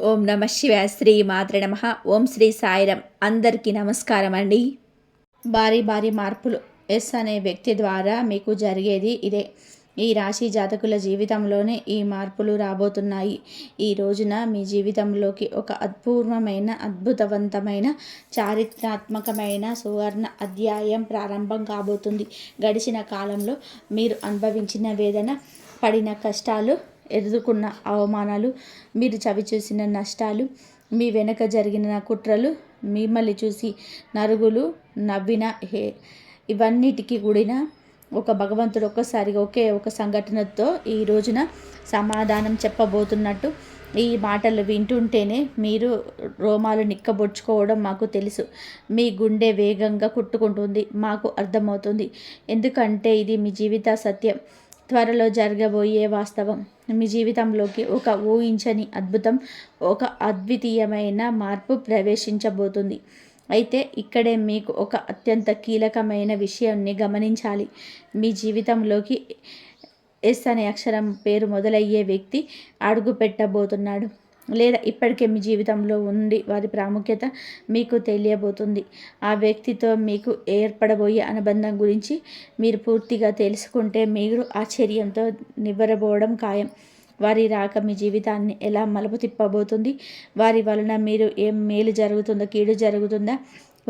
ఓం నమ శివాయ. శ్రీ మాత్రే నమ. ఓం శ్రీ సాయిరం. అందరికీ నమస్కారం అండి. భారీ భారీ మార్పులు ఎస్ అనే వ్యక్తి ద్వారా మీకు జరిగేది ఇదే. ఈ రాశి జాతకుల జీవితంలోనే ఈ మార్పులు రాబోతున్నాయి. ఈ రోజున మీ జీవితంలోకి ఒక అద్భుతమైన అద్భుతవంతమైన చారిత్రాత్మకమైన సువర్ణ అధ్యాయం ప్రారంభం కాబోతుంది. గడిచిన కాలంలో మీరు అనుభవించిన వేదన, పడిన కష్టాలు, ఎదుర్కొన్న అవమానాలు, మీరు చవిచూసిన నష్టాలు, మీ వెనక జరిగిన కుట్రలు, మిమ్మల్ని చూసి నరుగులు నవ్విన ఇవన్నిటికీ కూడిన ఒక భగవంతుడు ఒక్కసారిగా ఒకే ఒక సంఘటనతో ఈ రోజున సమాధానం చెప్పబోతున్నట్టు ఈ మాటలు వింటుంటేనే మీరు రోమాలు నిక్కబొడుచుకోవడం మాకు తెలుసు. మీ గుండె వేగంగా కుట్టుకుంటుంది, మాకు అర్థమవుతుంది. ఎందుకంటే ఇది మీ జీవిత సత్యం, త్వరలో జరగబోయే వాస్తవం. మీ జీవితంలోకి ఒక ఊహించని అద్భుతం, ఒక అద్వితీయమైన మార్పు ప్రవేశించబోతుంది. అయితే ఇక్కడే మీకు ఒక అత్యంత కీలకమైన విషయాన్ని గమనించాలి. మీ జీవితంలోకి ఎస్ అనే అక్షరం పేరు మొదలయ్యే వ్యక్తి అడుగు పెట్టబోతున్నాడు, లేదా ఇప్పటికే మీ జీవితంలో ఉండి వారి ప్రాముఖ్యత మీకు తెలియబోతుంది. ఆ వ్యక్తితో మీకు ఏర్పడబోయే అనుబంధం గురించి మీరు పూర్తిగా తెలుసుకుంటే మీరు ఆశ్చర్యంతో నివ్వెరబోవడం ఖాయం. వారి రాక మీ జీవితాన్ని ఎలా మలుపు తిప్పబోతుంది, వారి వలన మీరు ఏం మేలు జరుగుతుందో కీడు జరుగుతుందా,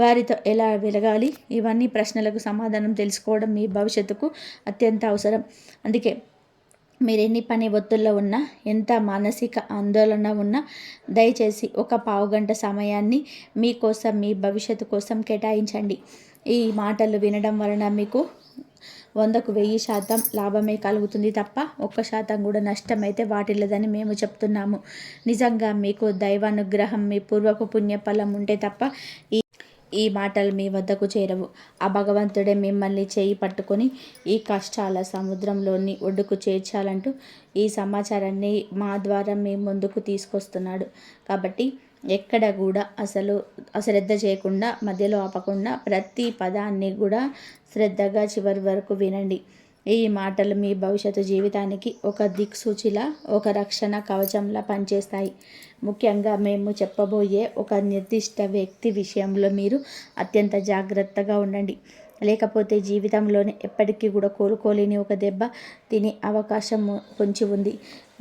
వారితో ఎలా వెలగాలి, ఇవన్నీ ప్రశ్నలకు సమాధానం తెలుసుకోవడం మీ భవిష్యత్తుకు అత్యంత అవసరం. అందుకే మీరు ఎన్ని పని ఒత్తిడిలో ఉన్నా, ఎంత మానసిక ఆందోళన ఉన్నా దయచేసి ఒక పావుగంట సమయాన్ని మీకోసం, మీ భవిష్యత్తు కోసం కేటాయించండి. ఈ మాటలు వినడం వలన మీకు 100కు 1000% లాభమే కలుగుతుంది తప్ప 1% కూడా నష్టమైతే వాటిల్లదని మేము చెప్తున్నాము. నిజంగా మీకు దైవానుగ్రహం, మీ పూర్వపు పుణ్యఫలం ఉంటే తప్ప ఈ మాటలు మీ వద్దకు చేరవు. ఆ భగవంతుడే మిమ్మల్ని చేయి పట్టుకొని ఈ కష్టాల సముద్రంలోని ఒడ్డుకు చేర్చాలంటూ ఈ సమాచారాన్ని మా ద్వారా మీ ముందుకు తీసుకొస్తున్నాడు. కాబట్టి ఎక్కడ కూడా అశ్రద్ధ చేయకుండా, మధ్యలో ఆపకుండా ప్రతి పదాన్ని కూడా శ్రద్ధగా చివరి వరకు వినండి. ఈ మాటలు మీ భవిష్యత్తు జీవితానికి ఒక దిక్సూచిలా, ఒక రక్షణ కవచంలా పనిచేస్తాయి. ముఖ్యంగా మేము చెప్పబోయే ఒక నిర్దిష్ట వ్యక్తి విషయంలో మీరు అత్యంత జాగ్రత్తగా ఉండండి. లేకపోతే జీవితంలోనే ఎప్పటికీ కూడా కోలుకోలేని ఒక దెబ్బ తినే అవకాశం పొంచి ఉంది.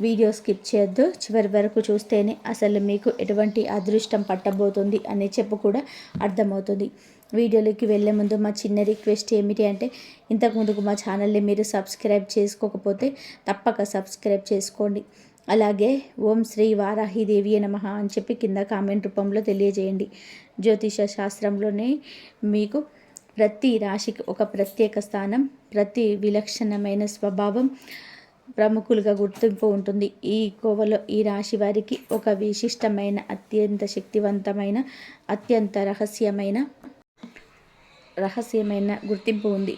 వీడియో స్కిప్ చేయొద్దు, చివరి వరకు చూస్తేనే అసలు మీకు ఎటువంటి అదృష్టం పట్టబోతుంది అని చెప్పు కూడా అర్థమవుతుంది. వీడియోలోకి వెళ్ళే ముందు మా చిన్న రిక్వెస్ట్ ఏమిటి అంటే, ఇంతకుముందుకు మా ఛానల్ని మీరు సబ్స్క్రైబ్ చేసుకోకపోతే తప్పక సబ్స్క్రైబ్ చేసుకోండి. అలాగే ఓం శ్రీ వారాహిదేవి నమః అని చెప్పి కింద కామెంట్ రూపంలో తెలియజేయండి. జ్యోతిష శాస్త్రంలోనే మీకు ప్రతి రాశికి ఒక ప్రత్యేక స్థానం, ప్రతి విలక్షణమైన స్వభావం, ప్రముఖులుగా గుర్తింపు ఉంటుంది. ఈ కోవలో ఈ రాశి వారికి ఒక విశిష్టమైన, అత్యంత శక్తివంతమైన, అత్యంత రహస్యమైన గుర్తింపు ఉంది.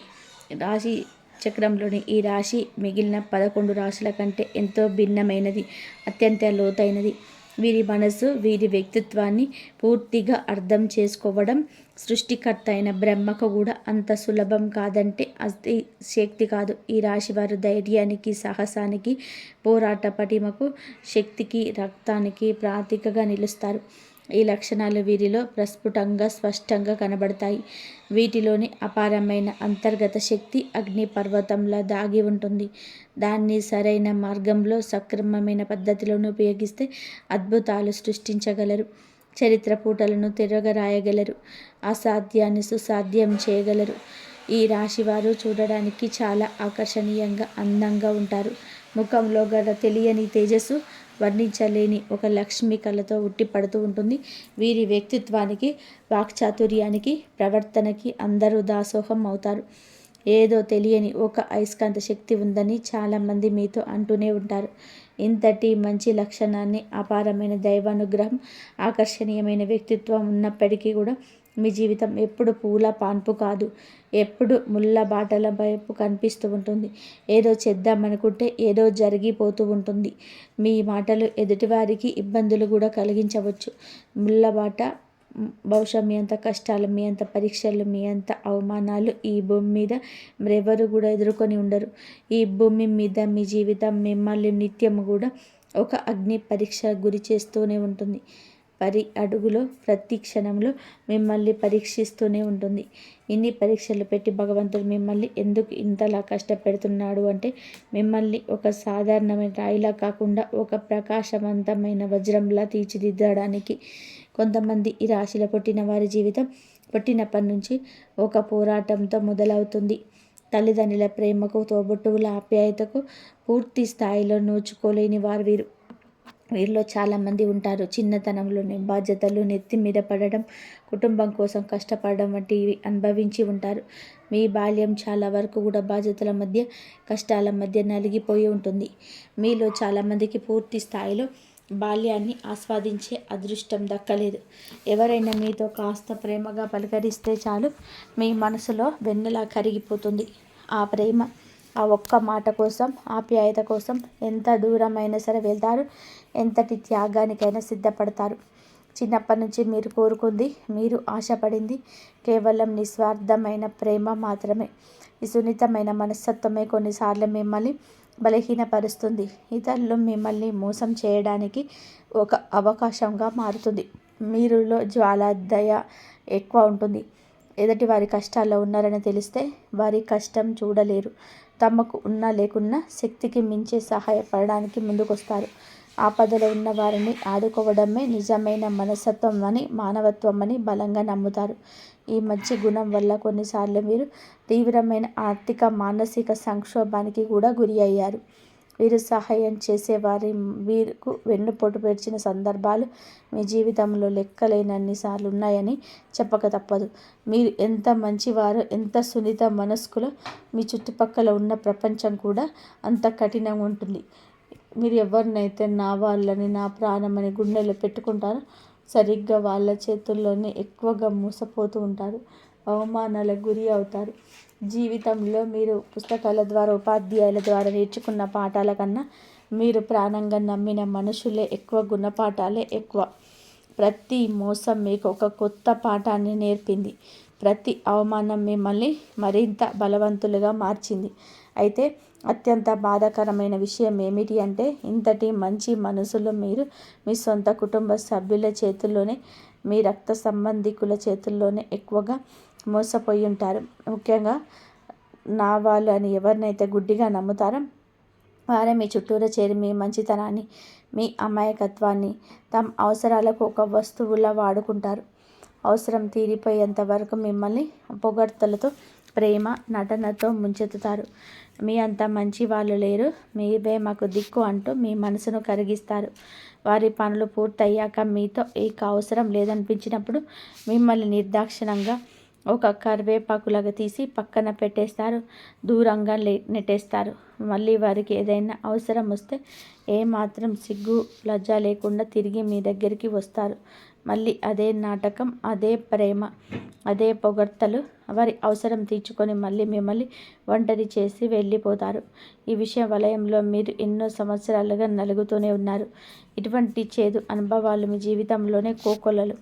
రాశి చక్రంలోని ఈ రాశి మిగిలిన 11 రాశుల కంటే ఎంతో భిన్నమైనది, అత్యంత లోతైనది. వీరి మనసు, వీరి వ్యక్తిత్వాన్ని పూర్తిగా అర్థం చేసుకోవడం సృష్టికర్త అయిన బ్రహ్మకు కూడా అంత సులభం కాదంటే అది శక్తి కాదు. ఈ రాశి వారు ధైర్యానికి, సాహసానికి, పోరాట పటిమకు, శక్తికి, రక్తానికి ప్రతీకగా నిలుస్తారు. ఈ లక్షణాలు వీరిలో ప్రస్ఫుటంగా, స్పష్టంగా కనబడతాయి. వీటిలోని అపారమైన అంతర్గత శక్తి అగ్ని పర్వతంలా దాగి ఉంటుంది. దాన్ని సరైన మార్గంలో, సక్రమమైన పద్ధతిలోనూ ఉపయోగిస్తే అద్భుతాలు సృష్టించగలరు. చరిత్ర పూటలను తిరగరాయగలరు. అసాధ్యాన్ని సుసాధ్యం చేయగలరు. ఈ రాశివారు చూడడానికి చాలా ఆకర్షణీయంగా, అందంగా ఉంటారు. ముఖంలో గల తెలియని తేజస్సు, వర్ణించలేని ఒక లక్ష్మి కళతో ఉట్టిపడుతూ ఉంటుంది. వీరి వ్యక్తిత్వానికి, వాక్చాతుర్యానికి, ప్రవర్తనకి అందరూ దాసోహం అవుతారు. ఏదో తెలియని ఒక అయస్కాంత శక్తి ఉందని చాలామంది మీతో అంటూనే ఉంటారు. ఇంతటి మంచి లక్షణాన్ని, అపారమైన దైవానుగ్రహం, ఆకర్షణీయమైన వ్యక్తిత్వం ఉన్నప్పటికీ కూడా మీ జీవితం ఎప్పుడు పూల పాన్పు కాదు, ఎప్పుడు ముళ్ళ బాటల వైపు కనిపిస్తూ ఉంటుంది. ఏదో చేద్దామనుకుంటే ఏదో జరిగిపోతూ ఉంటుంది. మీ మాటలు ఎదుటివారికి ఇబ్బందులు కూడా కలిగించవచ్చు. ముళ్ళబాట బహుశా మీ అంత కష్టాలు, మీ అంత పరీక్షలు, మీ అంత అవమానాలు ఈ భూమి మీద మరెవరు కూడా ఎదుర్కొని ఉండరు. ఈ భూమి మీద మీ జీవితం మిమ్మల్ని నిత్యం కూడా ఒక అగ్ని పరీక్ష గురి చేస్తూనే ఉంటుంది. అడుగులో ప్రతి క్షణంలో మిమ్మల్ని పరీక్షిస్తూనే ఉంటుంది. ఇన్ని పరీక్షలు పెట్టి భగవంతుడు మిమ్మల్ని ఎందుకు ఇంతలా కష్టపెడుతున్నాడు అంటే, మిమ్మల్ని ఒక సాధారణమైన రాయిలా కాకుండా ఒక ప్రకాశవంతమైన వజ్రంలా తీర్చిదిద్దడానికి. కొంతమంది ఈ రాశిలో పుట్టిన వారి జీవితం పుట్టినప్పటి నుంచి ఒక పోరాటంతో మొదలవుతుంది. తల్లిదండ్రుల ప్రేమకు, తోబుట్టువుల ఆప్యాయతకు పూర్తి స్థాయిలో నోచుకోలేని వారు వీరిలో చాలామంది ఉంటారు. చిన్నతనంలోనే బాధ్యతలు నెత్తి మీద పడడం, కుటుంబం కోసం కష్టపడడం వంటివి అనుభవించి ఉంటారు. మీ బాల్యం చాలా వరకు కూడా బాధ్యతల మధ్య, కష్టాల మధ్య నలిగిపోయి ఉంటుంది. మీలో చాలామందికి పూర్తి స్థాయిలో బాల్యాన్ని ఆస్వాదించే అదృష్టం దక్కలేదు. ఎవరైనా మీతో కాస్త ప్రేమగా పలకరిస్తే చాలు, మీ మనసులో వెన్నెలా కరిగిపోతుంది. ఆ ప్రేమ, ఆ ఒక్క మాట కోసం, ఆప్యాయత కోసం ఎంత దూరమైనా సరే వెళ్తారు, ఎంతటి త్యాగానికైనా సిద్ధపడతారు. చిన్నప్పటి నుంచి మీరు కోరుకుంది, మీరు ఆశపడింది కేవలం నిస్వార్థమైన ప్రేమ మాత్రమే. ఈ సున్నితమైన మనస్తత్వమే కొన్నిసార్లు మిమ్మల్ని బలహీనపరుస్తుంది. ఇతరులు మిమ్మల్ని మోసం చేయడానికి ఒక అవకాశంగా మారుతుంది. మీరులో జ్వాల, దయ ఎక్కువ ఉంటుంది. ఎదుటి వారి కష్టాల్లో ఉన్నారని తెలిస్తే వారి కష్టం చూడలేరు. తమకు ఉన్నా లేకున్నా శక్తికి మించి సహాయపడడానికి ముందుకొస్తారు. ఆపదలో ఉన్న వారిని ఆదుకోవడమే నిజమైన మనస్తత్వం అని, మానవత్వం అని బలంగా నమ్ముతారు. ఈ మంచి గుణం వల్ల కొన్నిసార్లు మీరు తీవ్రమైన ఆర్థిక, మానసిక సంక్షోభానికి కూడా గురి అయ్యారు. వీరు సహాయం చేసేవారి వీరికి వెన్నుపోటు పేర్చిన సందర్భాలు మీ జీవితంలో లెక్కలేనన్నిసార్లు ఉన్నాయని చెప్పక తప్పదు. మీరు ఎంత మంచివారో, ఎంత సున్నిత మనస్కులో మీ చుట్టుపక్కల ఉన్న ప్రపంచం కూడా అంత కఠినంగా ఉంటుంది. మీరు ఎవరినైతే నా వాళ్ళని, నా ప్రాణమని గుండెలో పెట్టుకుంటారో సరిగ్గా వాళ్ళ చేతుల్లోనే ఎక్కువగా మోసపోతూ ఉంటారు, అవమానాలకు గురి అవుతారు. జీవితంలో మీరు పుస్తకాల ద్వారా, ఉపాధ్యాయుల ద్వారా నేర్చుకున్న పాఠాల కన్నా మీరు ప్రాణంగా నమ్మిన మనుషులే ఎక్కువ, గుణపాఠాలే ఎక్కువ. ప్రతి మోసం మీకు ఒక కొత్త పాఠాన్ని నేర్పింది. ప్రతి అవమానం మిమ్మల్ని మరింత బలవంతులుగా మార్చింది. అయితే అత్యంత బాధాకరమైన విషయం ఏమిటి అంటే, ఇంతటి మంచి మనసులో మీరు మీ సొంత కుటుంబ సభ్యుల చేతుల్లోనే, మీ రక్త సంబంధికుల చేతుల్లోనే ఎక్కువగా మోసపోయి ఉంటారు. ముఖ్యంగా నా వాళ్ళు అని ఎవరినైతే గుడ్డిగా నమ్ముతారో వారే మీ చుట్టూరా చేరి మీ మంచితనాన్ని, మీ అమాయకత్వాన్ని తమ అవసరాలకు ఒక వస్తువులా వాడుకుంటారు. అవసరం తీరిపోయేంత వరకు మిమ్మల్ని పొగడ్తలతో, ప్రేమ నటనతో ముంచెత్తుతారు. మీ అంత మంచి వాళ్ళు లేరు, మీవే మాకు దిక్కు అంటూ మీ మనసును కరిగిస్తారు. వారి పనులు పూర్తయ్యాక మీతో ఇక అవసరం లేదనిపించినప్పుడు మిమ్మల్ని నిర్దాక్షిణంగా ఒక కరివేపాకులాగా తీసి పక్కన పెట్టేస్తారు, దూరంగా నెట్టేస్తారు. మళ్ళీ వారికి ఏదైనా అవసరం వస్తే ఏమాత్రం సిగ్గు, లజ్జ లేకుండా తిరిగి మీ దగ్గరికి వస్తారు. మళ్ళీ అదే నాటకం, అదే ప్రేమ, అదే పొగడ్తలు. వారి అవసరం తీర్చుకొని మళ్ళీ మిమ్మల్ని ఒంటరి చేసి వెళ్ళిపోతారు. ఈ విషయ వలయంలో మీరు ఎన్నో సంవత్సరాలుగా నలుగుతూనే ఉన్నారు. ఇటువంటి చేదు అనుభవాలు మీ జీవితంలోనే కోకొల్లలు.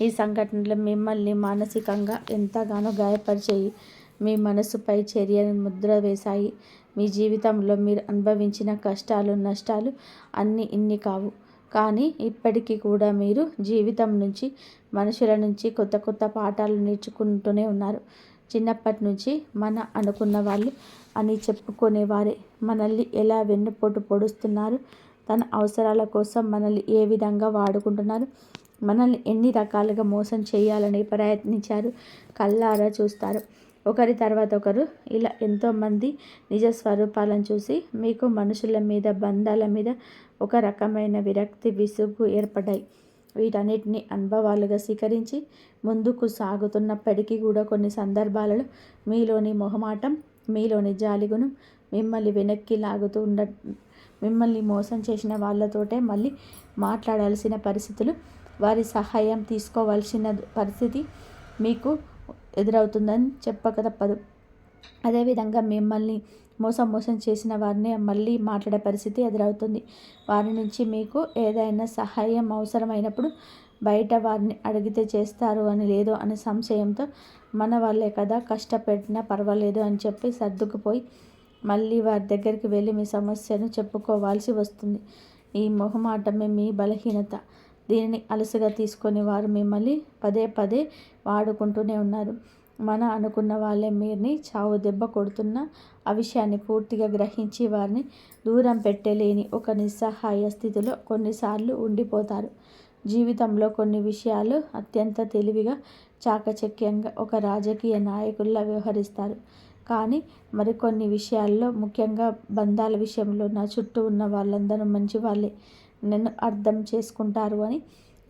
ఈ సంఘటనలు మిమ్మల్ని మానసికంగా ఎంతగానో గాయపరిచాయి, మీ మనసుపై చర్యను ముద్ర వేశాయి. మీ జీవితంలో మీరు అనుభవించిన కష్టాలు, నష్టాలు అన్నీ ఇన్ని కావు. కానీ ఇప్పటికీ కూడా మీరు జీవితం నుంచి, మనుషుల నుంచి కొత్త కొత్త పాఠాలు నేర్చుకుంటూనే ఉన్నారు. చిన్నప్పటి నుంచి మన అనుకున్న వాళ్ళు అని చెప్పుకునేవారే మనల్ని ఎలా వెన్నుపోటు పొడుస్తున్నారు, తన అవసరాల కోసం మనల్ని ఏ విధంగా వాడుకుంటున్నారు, మనల్ని ఎన్ని రకాలుగా మోసం చేయాలని ప్రయత్నించారు కళ్ళారా చూస్తారు. ఒకరి తర్వాత ఒకరు ఇలా ఎంతోమంది నిజ స్వరూపాలను చూసి మీకు మనుషుల మీద, బంధాల మీద ఒక రకమైన విరక్తి, విసుగు ఏర్పడ్డాయి. వీటన్నిటిని అనుభవాలుగా స్వీకరించి ముందుకు సాగుతున్నప్పటికీ కూడా కొన్ని సందర్భాలలో మీలోని మొహమాటం, మీలోని జాలిగుణం మిమ్మల్ని వెనక్కి లాగుతూ మిమ్మల్ని మోసం చేసిన వాళ్ళతోటే మళ్ళీ మాట్లాడాల్సిన పరిస్థితులు, వారి సహాయం తీసుకోవాల్సిన పరిస్థితి మీకు ఎదురవుతుందని చెప్పక తప్పదు. అదేవిధంగా మిమ్మల్ని మోసం చేసిన వారిని మళ్ళీ మాట్లాడే పరిస్థితి ఎదురవుతుంది. వారి నుంచి మీకు ఏదైనా సహాయం అవసరమైనప్పుడు బయట వారిని అడిగితే చేస్తారు అని లేదు అనే సంశయంతో మన వాళ్ళే కదా, కష్టపెట్టినా పర్వాలేదు అని చెప్పి సర్దుకుపోయి మళ్ళీ వారి దగ్గరికి వెళ్ళి మీ సమస్యను చెప్పుకోవాల్సి వస్తుంది. ఈ మొహమాటమే మీ బలహీనత. దీనిని అలసుగా తీసుకొని వారు మిమ్మల్ని పదే పదే వాడుకుంటూనే ఉన్నారు. అనుకున్న వాళ్ళే మీరుని చావు దెబ్బ కొడుతున్న ఆ విషయాన్ని పూర్తిగా గ్రహించి వారిని దూరం పెట్టలేని ఒక నిస్సహాయ స్థితిలో కొన్నిసార్లు ఉండిపోతారు. జీవితంలో కొన్ని విషయాలు అత్యంత తెలివిగా, చాకచక్యంగా ఒక రాజకీయ నాయకుల్లా వ్యవహరిస్తారు. కానీ మరికొన్ని విషయాల్లో, ముఖ్యంగా బంధాల విషయంలో నా చుట్టూ ఉన్న వాళ్ళందరూ మంచి వాళ్ళే, నన్ను అర్థం చేసుకుంటారు అని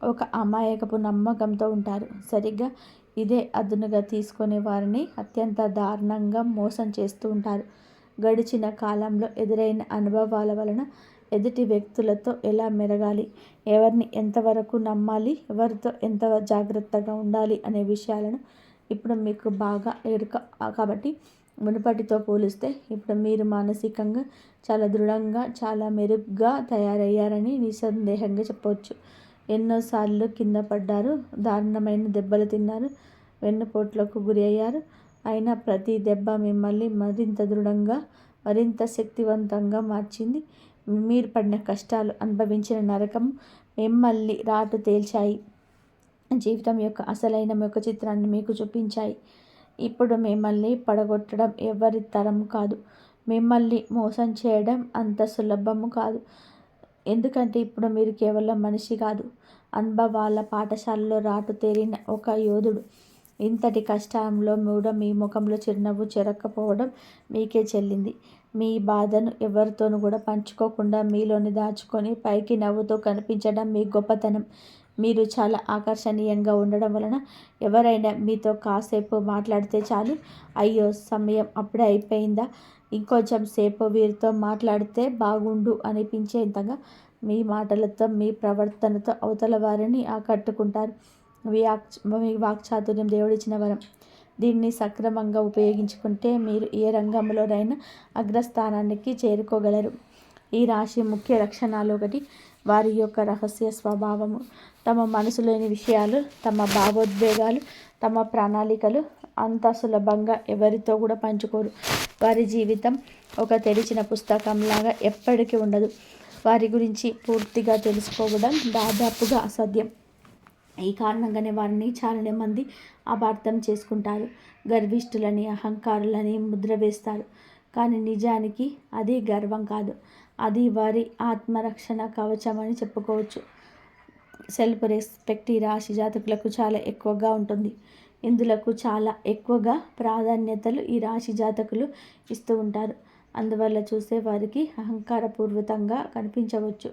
ఒక అమాయకపు నమ్మకంతో ఉంటారు. సరిగ్గా ఇదే అదునుగా తీసుకొని వారిని అత్యంత దారుణంగా మోసం చేస్తూ ఉంటారు. గడిచిన కాలంలో ఎదురైన అనుభవాల వలన ఎదుటి వ్యక్తులతో ఎలా మెరగాలి, ఎవరిని ఎంతవరకు నమ్మాలి, ఎవరితో ఎంత జాగ్రత్తగా ఉండాలి అనే విషయాలను ఇప్పుడు మీకు బాగా ఎరుక. కాబట్టి మునుపటితో పోలిస్తే ఇప్పుడు మీరు మానసికంగా చాలా దృఢంగా, చాలా మెరుగ్గా తయారయ్యారని నిస్సందేహంగా చెప్పవచ్చు. ఎన్నోసార్లు కింద పడ్డారు, దారుణమైన దెబ్బలు తిన్నారు, వెన్నుపోట్లకు గురి అయ్యారు. అయినా ప్రతి దెబ్బ మిమ్మల్ని మరింత దృఢంగా, మరింత శక్తివంతంగా మార్చింది. మీరు పడిన కష్టాలు, అనుభవించిన నరకం మిమ్మల్ని రాటు తేల్చాయి. జీవితం యొక్క అసలైన ముఖ చిత్రాన్ని మీకు చూపించాయి. ఇప్పుడు మిమ్మల్ని పడగొట్టడం ఎవరి తరం కాదు. మిమ్మల్ని మోసం చేయడం అంత సులభము కాదు. ఎందుకంటే ఇప్పుడు మీరు కేవలం మనిషి కాదు, అనుభవాల పాఠశాలలో రాటు తేలిన ఒక యోధుడు. ఇంతటి కష్టంలో కూడా మీ ముఖంలో చిరునవ్వు చెరక్కపోవడం మీకే చెల్లింది. మీ బాధను ఎవరితోనూ కూడా పంచుకోకుండా మీలోని దాచుకొని పైకి నవ్వుతూ కనిపించడం మీ గొప్పతనం. మీరు చాలా ఆకర్షణీయంగా ఉండడం వలన ఎవరైనా మీతో కాసేపు మాట్లాడితే చాలు, అయ్యో సమయం అప్పుడే అయిపోయిందా, ఇంకొంచెం సేపు వీరితో మాట్లాడితే బాగుండు అనిపించేంతగా మీ మాటలతో, మీ ప్రవర్తనతో అవతల వారిని ఆకట్టుకుంటారు. మీ వాక్చాతుర్యం దేవుడిచ్చిన వరం. దీన్ని సక్రమంగా ఉపయోగించుకుంటే మీరు ఏ రంగంలోనైనా అగ్రస్థానానికి చేరుకోగలరు. ఈ రాశి ముఖ్య లక్షణాలు: 1. వారి యొక్క రహస్య స్వభావము. తమ మనసులోని విషయాలు, తమ భావోద్వేగాలు, తమ ప్రణాళికలు అంత సులభంగా ఎవరితో కూడా పంచుకోరు. వారి జీవితం ఒక తెరిచిన పుస్తకంలాగా ఎప్పటికీ ఉండదు. వారి గురించి పూర్తిగా తెలుసుకోవడం దాదాపుగా అసాధ్యం. ఈ కారణంగానే వారిని చాలా మంది అపార్థం చేసుకుంటారు. గర్విష్ఠులని, అహంకారులని ముద్ర వేస్తారు. కానీ నిజానికి అది గర్వం కాదు, అది వారి ఆత్మరక్షణ కవచం అని చెప్పుకోవచ్చు. సెల్ఫ్ రెస్పెక్ట్ ఈ రాశి జాతకులకు చాలా ఎక్కువగా ఉంటుంది. ఇందులకు చాలా ఎక్కువగా ప్రాధాన్యతలు ఈ రాశి జాతకులు ఇస్తూ ఉంటారు. అందువల్ల చూసే వారికి అహంకారపూర్వకంగా కనిపించవచ్చు.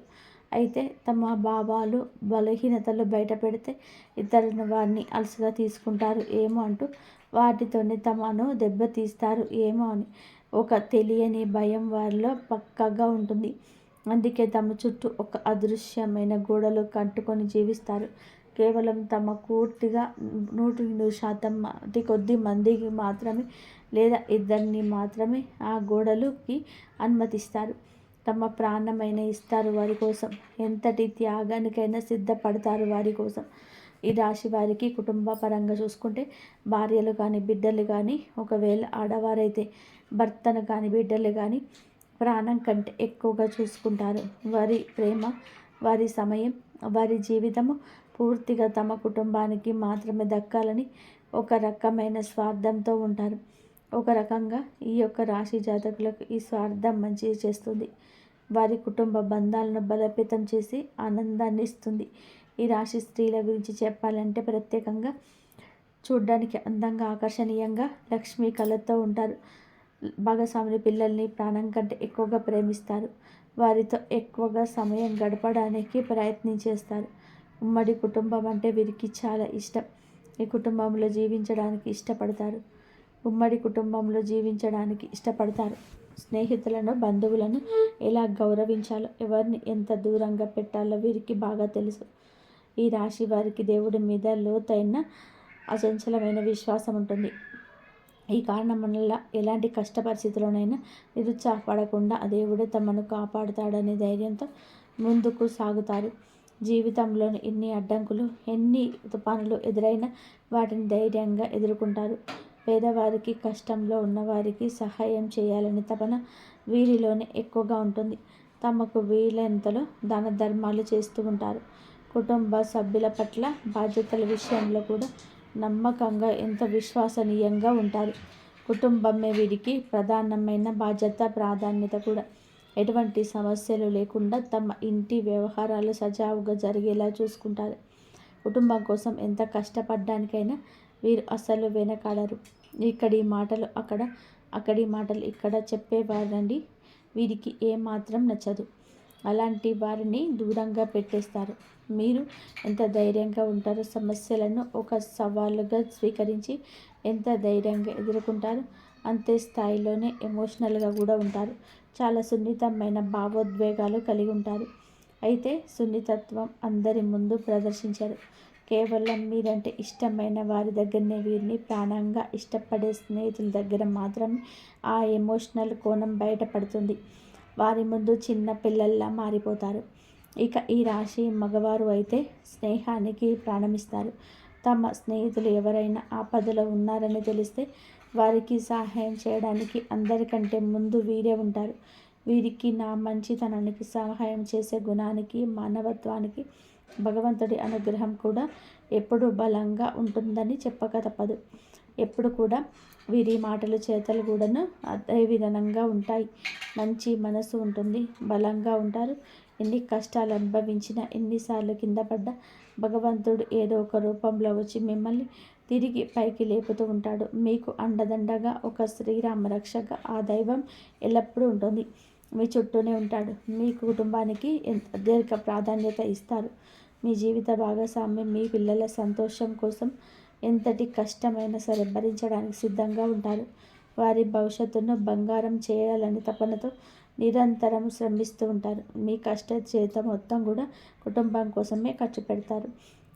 అయితే తమ భావాలు, బలహీనతలు బయట పెడితే ఇతరులను వారిని అలసుగా తీసుకుంటారు ఏమో అంటూ, వాటితోనే తమను దెబ్బతీస్తారు ఏమో అని ఒక తెలియని భయం వారిలో పక్కాగా ఉంటుంది. అందుకే తమ చుట్టూ ఒక అదృశ్యమైన గోడలు కట్టుకొని జీవిస్తారు. కేవలం తమ పూర్తిగా 100% కొద్ది మందికి మాత్రమే, లేదా ఇద్దరిని మాత్రమే ఆ గోడలుకి అనుమతిస్తారు. తమ ప్రాణమైన ఇస్తారు వారి కోసం. ఎంతటి త్యాగానికైనా సిద్ధపడతారు వారి కోసం. ఈ రాశి వారికి కుటుంబ పరంగా చూసుకుంటే భార్యలు కానీ, బిడ్డలు కానీ, ఒకవేళ ఆడవారైతే భర్తను కానీ, బిడ్డలు కానీ ప్రాణం కంటే ఎక్కువగా చూసుకుంటారు. వారి ప్రేమ, వారి సమయం, వారి జీవితము పూర్తిగా తమ కుటుంబానికి మాత్రమే దక్కాలని ఒక రకమైన స్వార్థంతో ఉంటారు. ఒక రకంగా ఈ యొక్క రాశి జాతకులకు ఈ స్వార్థం మంచి చేస్తుంది. వారి కుటుంబ బంధాలను బలోపేతం చేసి ఆనందాన్ని ఇస్తుంది. ఈ రాశి స్త్రీల గురించి చెప్పాలంటే ప్రత్యేకంగా చూడ్డానికి అందంగా, ఆకర్షణీయంగా, లక్ష్మీ కళతో ఉంటారు. భాగస్వామి పిల్లల్ని ప్రాణం కంటే ఎక్కువగా ప్రేమిస్తారు. వారితో ఎక్కువగా సమయం గడపడానికి ప్రయత్నించేస్తారు. ఉమ్మడి కుటుంబం అంటే వీరికి చాలా ఇష్టం. ఈ కుటుంబంలో జీవించడానికి ఇష్టపడతారు. ఉమ్మడి కుటుంబంలో జీవించడానికి ఇష్టపడతారు. స్నేహితులను, బంధువులను ఎలా గౌరవించాలో, ఎవరిని ఎంత దూరంగా పెట్టాలో వీరికి బాగా తెలుసు. ఈ రాశి వారికి దేవుడి మీద లోతైన అచంచలమైన విశ్వాసం ఉంటుంది. ఈ కారణం వల్ల ఎలాంటి కష్ట పరిస్థితుల్లోనైనా నిరుత్సాహపడకుండా దేవుడే తమను కాపాడుతాడనే ధైర్యంతో ముందుకు సాగుతారు. జీవితంలోని ఎన్ని అడ్డంకులు, ఎన్ని తుఫానులు ఎదురైనా వాటిని ధైర్యంగా ఎదుర్కొంటారు. పేదవారికి, కష్టంలో ఉన్నవారికి సహాయం చేయాలనే తపన వీరిలోనే ఎక్కువగా ఉంటుంది. తమకు వీలైనంతలో దాన ధర్మాలు చేస్తూ ఉంటారు. కుటుంబ సభ్యుల పట్ల బాధ్యతల విషయంలో కూడా నమ్మకంగా ఎంతో విశ్వసనీయంగా ఉంటారు. కుటుంబమే వీరికి ప్రధానమైన బాధ్యత, ప్రాధాన్యత కూడా. ఎటువంటి సమస్యలు లేకుండా తమ ఇంటి వ్యవహారాలు సజావుగా జరిగేలా చూసుకుంటారు. కుటుంబం కోసం ఎంత కష్టపడడానికైనా వీరు అస్సలు వెనకాడరు. ఇక్కడి మాటలు అక్కడ, అక్కడి మాటలు ఇక్కడ చెప్పేవారండి వీరికి ఏమాత్రం నచ్చదు. అలాంటి వారిని దూరంగా పెట్టేస్తారు. మీరు ఎంత ధైర్యంగా ఉంటారో, సమస్యలను ఒక సవాలుగా స్వీకరించి ఎంత ధైర్యంగా ఎదుర్కొంటారో అంతే స్థాయిలోనే ఎమోషనల్గా కూడా ఉంటారు. చాలా సున్నితమైన భావోద్వేగాలు కలిగి ఉంటారు. అయితే సున్నితత్వం అందరి ముందు ప్రదర్శించరు. కేవలం మీరంటే ఇష్టమైన వారి దగ్గరనే, వీరిని ప్రాణంగా ఇష్టపడే స్నేహితుల దగ్గర మాత్రమే ఆ ఎమోషనల్ కోణం బయటపడుతుంది. వారి ముందు చిన్న పిల్లల్లా మారిపోతారు. ఇక ఈ రాశి మగవారు అయితే స్నేహానికి ప్రాణమిస్తారు. తమ స్నేహితులు ఎవరైనా ఆపదలో ఉన్నారని తెలిస్తే వారికి సహాయం చేయడానికి అందరికంటే ముందు వీరే ఉంటారు. వీరికి నా మంచితనానికి, సహాయం చేసే గుణానికి, మానవత్వానికి భగవంతుడి అనుగ్రహం కూడా ఎప్పుడూ బలంగా ఉంటుందని చెప్పక తప్పదు. ఎప్పుడు కూడా వీరి మాటలు, చేతలు కూడాను అదే విధంగా ఉంటాయి. మంచి మనసు ఉంటుంది, బలంగా ఉంటారు. ఎన్ని కష్టాలు అనుభవించినా, ఎన్నిసార్లు కింద పడ్డా భగవంతుడు ఏదో ఒక రూపంలో వచ్చి మిమ్మల్ని తిరిగి పైకి లేపుతూ ఉంటాడు. మీకు అండదండగా ఒక శ్రీరామ రక్షగా ఆ దైవం ఎల్లప్పుడూ ఉంటుంది. మీ చుట్టూనే ఉంటాడు. మీ కుటుంబానికి దీర్ఘ ప్రాధాన్యత ఇస్తారు. మీ జీవిత భాగస్వామి మీ పిల్లల సంతోషం కోసం ఎంతటి కష్టమైనా సరే భరించడానికి సిద్ధంగా ఉంటారు. వారి భవిష్యత్తును బంగారం చేయాలని తపనతో నిరంతరం శ్రమిస్తూ ఉంటారు. మీ కష్ట చేత మొత్తం కూడా కుటుంబం కోసమే ఖర్చు పెడతారు.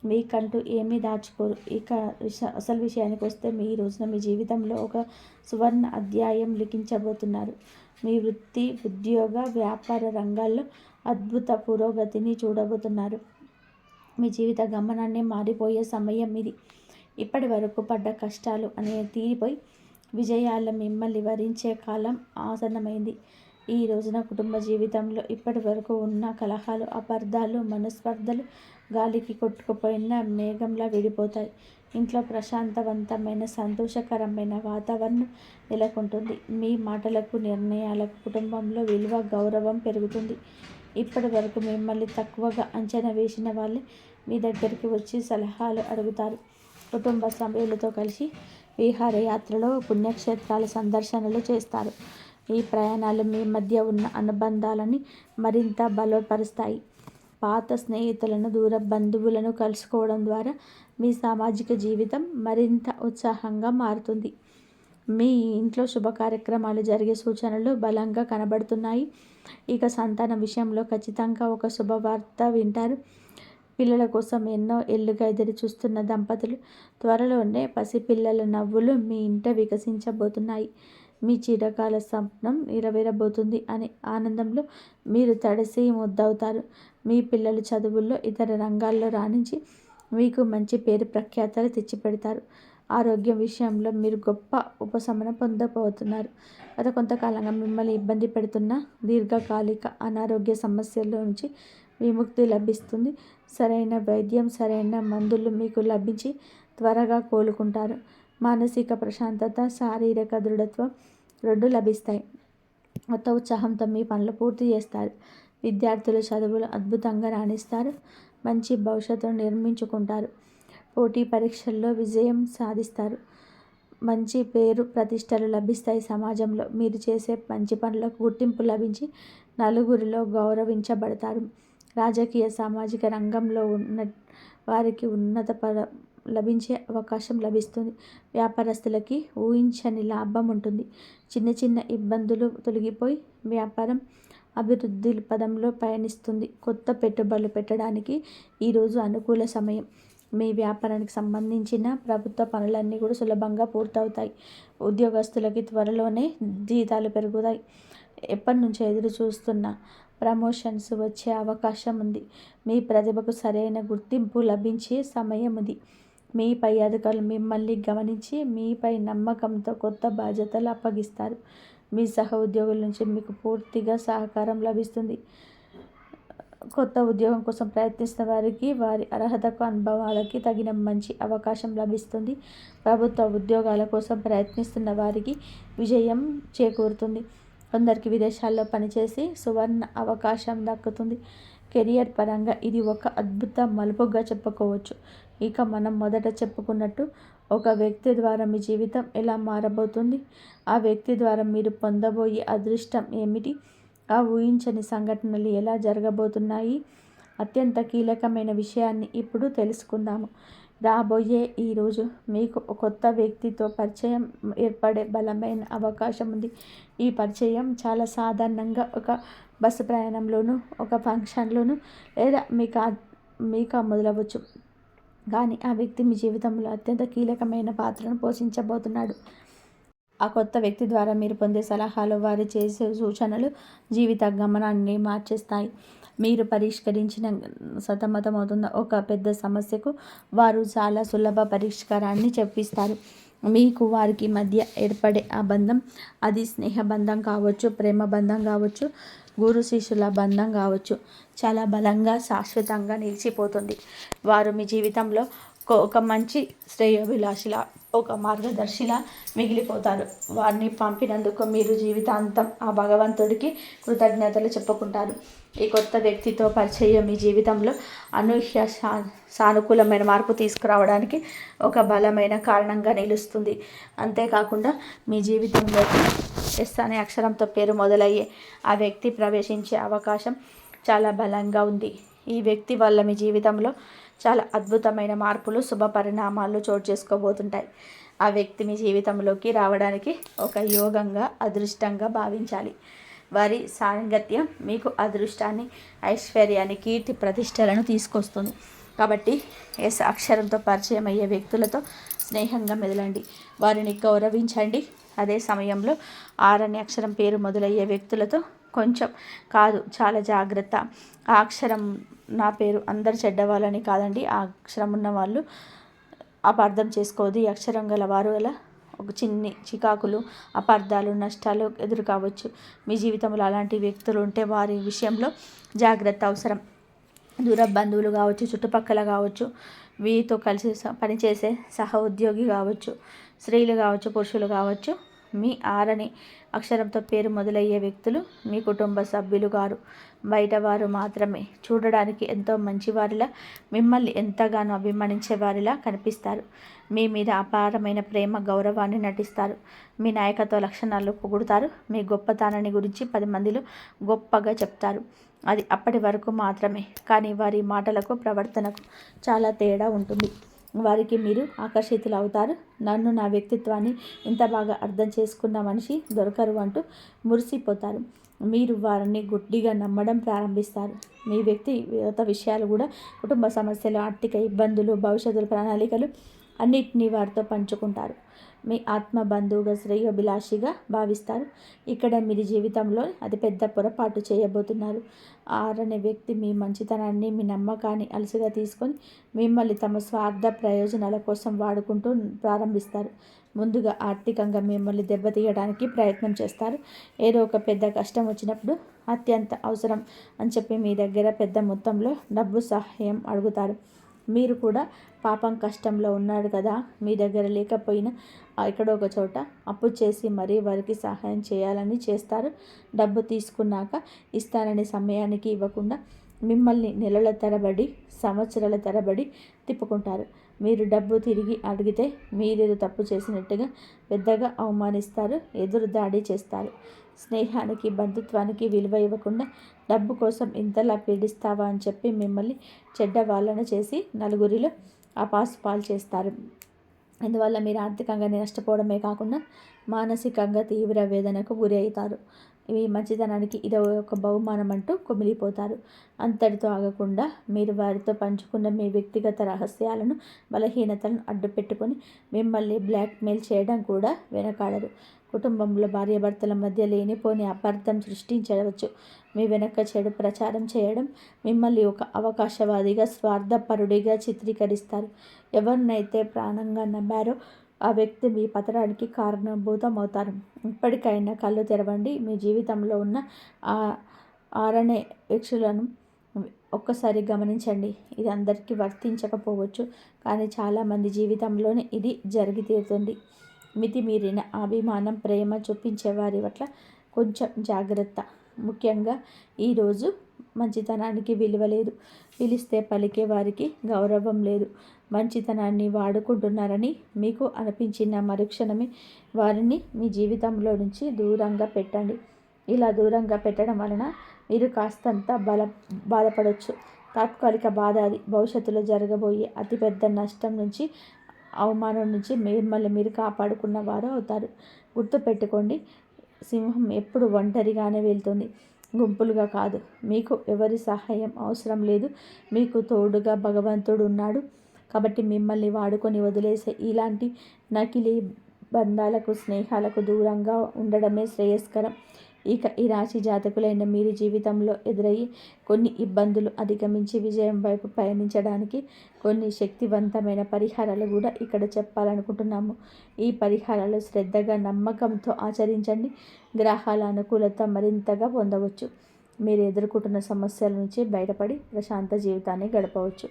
మీకంటూ ఏమీ దాచుకోరు. ఇక అసలు విషయానికి వస్తే, మీ రోజున మీ జీవితంలో ఒక సువర్ణ అధ్యాయం లిఖించబోతున్నారు. మీ వృత్తి, ఉద్యోగ, వ్యాపార రంగాల్లో అద్భుత పురోగతిని చూడబోతున్నారు. మీ జీవిత గమనాన్ని మారిపోయే సమయం ఇది. ఇప్పటి వరకు పడ్డ కష్టాలు అనేవి తీరిపోయి విజయాలు మిమ్మల్ని వరించే కాలం ఆసన్నమైంది. ఈ రోజున కుటుంబ జీవితంలో ఇప్పటి వరకు ఉన్న కలహాలు, అపార్థాలు, మనస్పర్ధలు గాలికి కొట్టుకుపోయిన మేఘంలా విడిపోతాయి. ఇంట్లో ప్రశాంతవంతమైన, సంతోషకరమైన వాతావరణం నెలకొంటుంది. మీ మాటలకు, నిర్ణయాలకు కుటుంబంలో విలువ, గౌరవం పెరుగుతుంది. ఇప్పటి వరకు మిమ్మల్ని తక్కువగా అంచనా వేసిన వాళ్ళే మీ దగ్గరికి వచ్చి సలహాలు అడుగుతారు. కుటుంబ సభ్యులతో కలిసి విహారయాత్రలో, పుణ్యక్షేత్రాల సందర్శనలు చేస్తారు. ఈ ప్రయాణాలు మీ మధ్య ఉన్న అనుబంధాలని మరింత బలపరుస్తాయి. పాత స్నేహితులను, దూర బంధువులను కలుసుకోవడం ద్వారా మీ సామాజిక జీవితం మరింత ఉత్సాహంగా మారుతుంది. మీ ఇంట్లో శుభ కార్యక్రమాలు జరిగే సూచనలు బలంగా కనబడుతున్నాయి. ఇక సంతానం విషయంలో ఖచ్చితంగా ఒక శుభవార్త వింటారు. పిల్లల కోసం ఎన్నో ఏళ్లుగా ఎదురు చూస్తున్న దంపతులు త్వరలోనే పసిపిల్లల నవ్వులు మీ ఇంట వికసించబోతున్నాయి. మీ చిరకాల స్వప్నం నెరవేరబోతుంది అనే ఆనందంలో మీరు తడిసి ముద్దవుతారు. మీ పిల్లలు చదువుల్లో, ఇతర రంగాల్లో రాణించి మీకు మంచి పేరు ప్రఖ్యాతలు తెచ్చిపెడతారు. ఆరోగ్యం విషయంలో మీరు గొప్ప ఉపశమనం పొందబోతున్నారు. గత కొంతకాలంగా మిమ్మల్ని ఇబ్బంది పెడుతున్న దీర్ఘకాలిక అనారోగ్య సమస్యల నుంచి విముక్తి లభిస్తుంది. సరైన వైద్యం, సరైన మందులు మీకు లభించి త్వరగా కోలుకుంటారు. మానసిక ప్రశాంతత, శారీరక దృఢత్వం రెండు లభిస్తాయి. కొత్త ఉత్సాహంతో మీ పనులు పూర్తి చేస్తారు. విద్యార్థుల చదువులు అద్భుతంగా రాణిస్తారు. మంచి భవిష్యత్తును నిర్మించుకుంటారు. పోటీ పరీక్షల్లో విజయం సాధిస్తారు. మంచి పేరు ప్రతిష్టలు లభిస్తాయి. సమాజంలో మీరు చేసే మంచి పనులకు గుర్తింపు లభించి నలుగురిలో గౌరవించబడతారు. రాజకీయ, సామాజిక రంగంలో ఉన్న వారికి ఉన్నత లభించే అవకాశం లభిస్తుంది. వ్యాపారస్తులకి ఊహించని లాభం ఉంటుంది. చిన్న చిన్న ఇబ్బందులు తొలగిపోయి వ్యాపారం అభివృద్ధి పదంలో పయనిస్తుంది. కొత్త పెట్టుబడులు పెట్టడానికి ఈరోజు అనుకూల సమయం. మీ వ్యాపారానికి సంబంధించిన ప్రభుత్వ పనులన్నీ కూడా సులభంగా పూర్తవుతాయి. ఉద్యోగస్తులకి త్వరలోనే జీతాలు పెరుగుతాయి. ఎప్పటి నుంచో ఎదురు చూస్తున్న ప్రమోషన్స్ వచ్చే అవకాశం ఉంది. మీ ప్రతిభకు సరైన గుర్తింపు లభించే సమయం ఇది. మీ పై అధికారులు మిమ్మల్ని గమనించి మీపై నమ్మకంతో కొత్త బాధ్యతలు అప్పగిస్తారు. మీ సహ ఉద్యోగుల నుంచి మీకు పూర్తిగా సహకారం లభిస్తుంది. కొత్త ఉద్యోగం కోసం ప్రయత్నిస్తున్న వారికి వారి అర్హతకు అనుభవాలకి తగిన మంచి అవకాశం లభిస్తుంది. ప్రభుత్వ ఉద్యోగాల కోసం ప్రయత్నిస్తున్న వారికి విజయం చేకూరుతుంది. కొందరికి విదేశాల్లో పనిచేసి సువర్ణ అవకాశం దక్కుతుంది. కెరియర్ పరంగా ఇది ఒక అద్భుత మలుపుగా చెప్పుకోవచ్చు. ఇక మనం మొదట చెప్పుకున్నట్టు ఒక వ్యక్తి ద్వారా మీ జీవితం ఎలా మారబోతుంది, ఆ వ్యక్తి ద్వారా మీరు పొందబోయే అదృష్టం ఏమిటి, ఆ ఊహించని సంఘటనలు ఎలా జరగబోతున్నాయి, అత్యంత కీలకమైన విషయాన్ని ఇప్పుడు తెలుసుకుందాము. రాబోయే ఈరోజు మీకు కొత్త వ్యక్తితో పరిచయం ఏర్పడే బలమైన అవకాశం ఉంది. ఈ పరిచయం చాలా సాధారణంగా ఒక బస్సు ప్రయాణంలోనూ, ఒక ఫంక్షన్లోనూ లేదా మీకు మొదలవచ్చు. కానీ ఆ వ్యక్తి మీ జీవితంలో అత్యంత కీలకమైన పాత్రను పోషించబోతున్నాడు. ఆ కొత్త వ్యక్తి ద్వారా మీరు పొందే సలహాలు, వారు చేసే సూచనలు జీవిత గమనాన్ని మార్చేస్తాయి. మీరు పరిష్కరించిన సతమతమవుతున్న ఒక పెద్ద సమస్యకు వారు చాలా సులభ పరిష్కారాన్ని చెప్పిస్తారు. మీకు వారికి మధ్య ఏర్పడే ఆ బంధం, అది స్నేహబంధం కావచ్చు, ప్రేమ బంధం కావచ్చు, గురు శిష్యుల బంధం కావచ్చు, చాలా బలంగా శాశ్వతంగా నిలిచిపోతుంది. వారు మీ జీవితంలో ఒక మంచి శ్రేయోభిలాషిలా, ఒక మార్గదర్శిలా మిగిలిపోతారు. వారిని పంపినందుకు మీరు జీవితాంతం ఆ భగవంతుడికి కృతజ్ఞతలు చెప్పుకుంటారు. ఈ కొత్త వ్యక్తితో పరిచయం మీ జీవితంలో అనూహ్య సానుకూలమైన మార్పు తీసుకురావడానికి ఒక బలమైన కారణంగా నిలుస్తుంది. అంతేకాకుండా మీ జీవితంలోకి ఎస్ అనే అక్షరంతో పేరు మొదలయ్యే ఆ వ్యక్తి ప్రవేశించే అవకాశం చాలా బలంగా ఉంది. ఈ వ్యక్తి వల్ల మీ జీవితంలో చాలా అద్భుతమైన మార్పులు, శుభ పరిణామాలు చోటు చేసుకోబోతుంటాయి. ఆ వ్యక్తి మీ జీవితంలోకి రావడానికి ఒక యోగంగా, అదృష్టంగా భావించాలి. వారి సాంగత్యం మీకు అదృష్టాన్ని, ఐశ్వర్యాన్ని, కీర్తి ప్రతిష్టలను తీసుకొస్తుంది. కాబట్టి ఎస్ అక్షరంతో పరిచయం అయ్యే వ్యక్తులతో స్నేహంగా మెదలండి, వారిని గౌరవించండి. అదే సమయంలో ఆర్ అనే అక్షరం పేరు మొదలయ్యే వ్యక్తులతో కొంచెం కాదు, చాలా జాగ్రత్త. ఆ అక్షరం నా పేరు అందరు చెడ్డవాళ్ళని కాదండి, ఆ అక్షరం ఉన్న వాళ్ళు అపార్థం చేసుకోవద్దు. ఈ అక్షరం గల వారు గల ఒక చిన్ని చికాకులు, అపార్థాలు, నష్టాలు ఎదురు కావచ్చు. మీ జీవితంలో అలాంటి వ్యక్తులు ఉంటే వారి విషయంలో జాగ్రత్త అవసరం. దూర బంధువులు కావచ్చు, చుట్టుపక్కల కావచ్చు, వీరితో కలిసి పనిచేసే సహ ఉద్యోగి కావచ్చు, స్త్రీలు కావచ్చు, పురుషులు కావచ్చు. మీ ఆరని అక్షరంతో పేరు మొదలయ్యే వ్యక్తులు మీ కుటుంబ సభ్యులు గారు, బయటవారు మాత్రమే. చూడడానికి ఎంతో మంచివారిలా, మిమ్మల్ని ఎంతగానో అభిమానించే వారిలా కనిపిస్తారు. మీ మీద అపారమైన ప్రేమ, గౌరవాన్ని నటిస్తారు. మీ నాయకత్వ లక్షణాలు పొగుడుతారు. మీ గొప్పతనాన్ని గురించి 10 మందిలో గొప్పగా చెప్తారు. అది అప్పటి వరకు మాత్రమే. కానీ వారి మాటలకు, ప్రవర్తనకు చాలా తేడా ఉంటుంది. వారికి మీరు ఆకర్షితులు అవుతారు. నన్ను, నా వ్యక్తిత్వాన్ని ఇంత బాగా అర్థం చేసుకున్న మనిషి దొరకరు అంటూ మురిసిపోతారు. మీరు వారిని గుడ్డిగా నమ్మడం ప్రారంభిస్తారు. మీ వ్యక్తిగత విషయాలు కూడా, కుటుంబ సమస్యలు, ఆర్థిక ఇబ్బందులు, భవిష్యత్తు ప్రణాళికలు అన్నిటినీ వారితో పంచుకుంటారు. మీ ఆత్మ బంధువుగా, శ్రేయోభిలాషిగా భావిస్తారు. ఇక్కడ మీరు జీవితంలో అతిపెద్ద పొరపాటు చేయబోతున్నారు. ఆరనే వ్యక్తి మీ మంచితనాన్ని, మీ నమ్మకాన్ని అలసిగా తీసుకొని మిమ్మల్ని తమ స్వార్థ ప్రయోజనాల కోసం వాడుకుంటూ ప్రారంభిస్తారు. ముందుగా ఆర్థికంగా మిమ్మల్ని దెబ్బతీయడానికి ప్రయత్నం చేస్తారు. ఏదో ఒక పెద్ద కష్టం వచ్చినప్పుడు అత్యంత అవసరం అని చెప్పి మీ దగ్గర పెద్ద మొత్తంలో డబ్బు సహాయం అడుగుతారు. మీరు కూడా పాపం కష్టంలో ఉన్నాడు కదా, మీ దగ్గర లేకపోయినా ఎక్కడో ఒక చోట అప్పు చేసి మరీ వారికి సహాయం చేయాలని చేస్తారు. డబ్బు తీసుకున్నాక ఇస్తానని సమయానికి ఇవ్వకుండా మిమ్మల్ని నెలల తరబడి, సంవత్సరాల తరబడి తిప్పుకుంటారు. మీరు డబ్బు తిరిగి అడిగితే మీరేదో తప్పు చేసినట్టుగా పెద్దగా అవమానిస్తారు, ఎదురు దాడి చేస్తారు. స్నేహానికి, బంధుత్వానికి విలువ ఇవ్వకుండా డబ్బు కోసం ఇంతలా పీడిస్తావా అని చెప్పి మిమ్మల్ని చెడ్డవాళ్ళను చేసి నలుగురిలో అపాసుపాలు చేస్తారు. అందువల్ల మీరు ఆర్థికంగా నష్టపోవడమే కాకుండా మానసికంగా తీవ్ర వేదనకు గురి అవుతారు. మీ మంచితనానికి ఇది ఒక బహుమానం అంటూ కుమిలిపోతారు. అంతటితో ఆగకుండా మీరు వారితో పంచుకున్న మీ వ్యక్తిగత రహస్యాలను, బలహీనతలను అడ్డుపెట్టుకొని మిమ్మల్ని బ్లాక్మెయిల్ చేయడం కూడా వెనకాడరు. కుటుంబంలో భార్యాభర్తల మధ్య లేనిపోని అపార్థం సృష్టించవచ్చు. మీ వెనక చెడు ప్రచారం చేయడం, మిమ్మల్ని ఒక అవకాశవాదిగా, స్వార్థపరుడిగా చిత్రీకరిస్తారు. ఎవరినైతే ప్రాణంగా నమ్మారో ఆ వ్యక్తి మీ పతనానికి కారణభూతం అవుతారు. ఇప్పటికైనా కళ్ళు తెరవండి. మీ జీవితంలో ఉన్న ఆ ఆరనే యక్షులను ఒక్కసారి గమనించండి. ఇది అందరికీ వర్తించకపోవచ్చు, కానీ చాలామంది జీవితంలోనే ఇది జరిగి తీరుతుంది. మితిమీరిన అభిమానం, ప్రేమ చూపించే వారి పట్ల కొంచెం జాగ్రత్త. ముఖ్యంగా ఈరోజు మంచితనానికి విలువ లేదు. పిలిస్తే పలికే వారికి గౌరవం లేదు. మంచితనాన్ని వాడుకుంటున్నారని మీకు అనిపించిన మరుక్షణమే వారిని మీ జీవితంలో నుంచి దూరంగా పెట్టండి. ఇలా దూరంగా పెట్టడం వలన మీరు కాస్తంత బాధపడవచ్చు. తాత్కాలిక బాధ అది. భవిష్యత్తులో జరగబోయే అతిపెద్ద నష్టం నుంచి, అవమానం నుంచి మిమ్మల్ని మీరు కాపాడుకున్న వారు అవుతారు. గుర్తుపెట్టుకోండి, సింహం ఎప్పుడు ఒంటరిగానే వెళ్తుంది, గుంపులుగా కాదు. మీకు ఎవరి సహాయం అవసరం లేదు. మీకు తోడుగా భగవంతుడు ఉన్నాడు. కాబట్టి మిమ్మల్ని వాడుకొని వదిలేసే ఇలాంటి నకిలీ బంధాలకు, స్నేహాలకు దూరంగా ఉండడమే శ్రేయస్కరం. ఇక ఈ రాశి జాతకులైన మీరు జీవితంలో ఎదురయ్యే కొన్ని ఇబ్బందులు అధిగమించి విజయం వైపు పయనించడానికి కొన్ని శక్తివంతమైన పరిహారాలు కూడా ఇక్కడ చెప్పాలనుకుంటున్నాము. ఈ పరిహారాలు శ్రద్ధగా, నమ్మకంతో ఆచరించండి. గ్రహాల అనుకూలత మరింతగా పొందవచ్చు. మీరు ఎదుర్కొంటున్న సమస్యల నుంచి బయటపడి ప్రశాంత జీవితాన్ని గడపవచ్చు.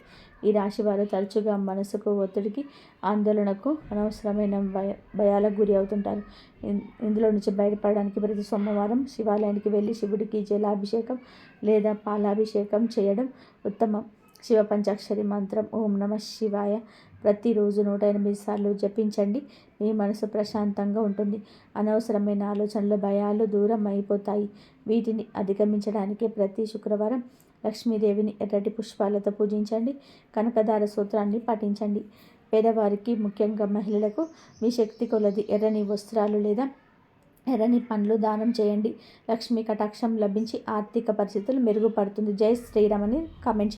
ఈ రాశి వారు తరచుగా మనసుకు ఒత్తిడికి, ఆందోళనకు, అనవసరమైన భయాలకు గురి అవుతుంటారు. ఇందులో నుంచి బయటపడడానికి ప్రతి సోమవారం శివాలయానికి వెళ్ళి శివుడికి జలాభిషేకం లేదా పాలాభిషేకం చేయడం ఉత్తమం. శివ పంచాక్షరి మంత్రం ఓం నమః శివాయ ప్రతిరోజు 108 సార్లు జపించండి. మీ మనసు ప్రశాంతంగా ఉంటుంది. అనవసరమైన ఆలోచనలు, భయాలు దూరం అయిపోతాయి. వీటిని అధిగమించడానికి ప్రతి శుక్రవారం లక్ష్మీదేవిని ఎర్రటి పుష్పాలతో పూజించండి. కనకదార సూత్రాన్ని పఠించండి. పేదవారికి, ముఖ్యంగా మహిళలకు మీ శక్తి కొలది ఎర్రని వస్త్రాలు లేదా ఎర్రని పండ్లు దానం చేయండి. లక్ష్మీ కటాక్షం లభించి ఆర్థిక పరిస్థితులు మెరుగుపడుతుంది. జై శ్రీరామ్ అని కామెంట్